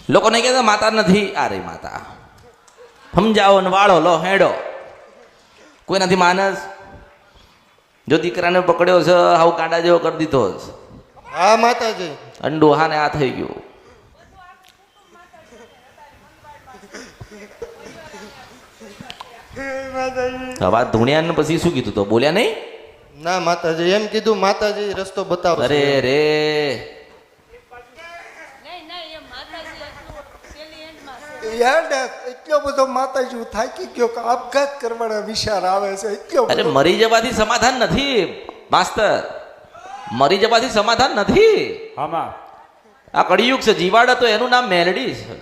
લોકોને કહેતા માતા નથી, આ રહી માતા, સમજાવો ને વાળો લો હેડો, કોઈ નથી માનસ. જો દીકરાને પકડ્યો છે હાવ કાંડા જેવો કરી દીધો છે. હા માતાજી. અંડું હા ને આ થઈ ગયું. વાત ધૂણ્યા ને પછી શું કીધું તો બોલ્યા નહીં? ના માતાજી એમ કીધું, માતાજી રસ્તો બતાવો. અરે રે એટલો બધો માતાજી હું થાકી ગયો કે આપઘાત કરવાના વિચાર આવે છે. એટલો અરે મરી જવાથી સમાધાન નથી માસ્તર, મરી જવાથી સમાધાન નથી. આ કળિયુગ છે, જીવાડા તો એનું નામ મેલડી છે.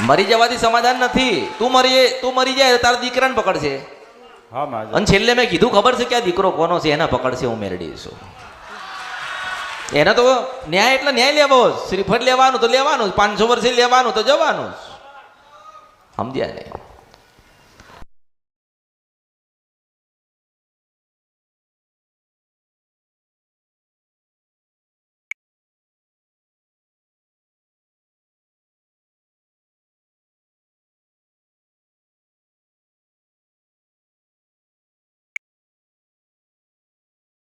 મરી જવાથી સમાધાન નથી. તું મરી જાય તારા દીકરાને પકડશે. અને છેલ્લે મેં કીધું ખબર છે કે આ દીકરો કોનો છે, એના પકડશે હું મેલડી છું. એને તો ન્યાય એટલે ન્યાય લેવો, શ્રીફળ લેવાનું તો લેવાનું, 500 વર્ષે લેવાનું તો જવાનું, સમજ્યા ને?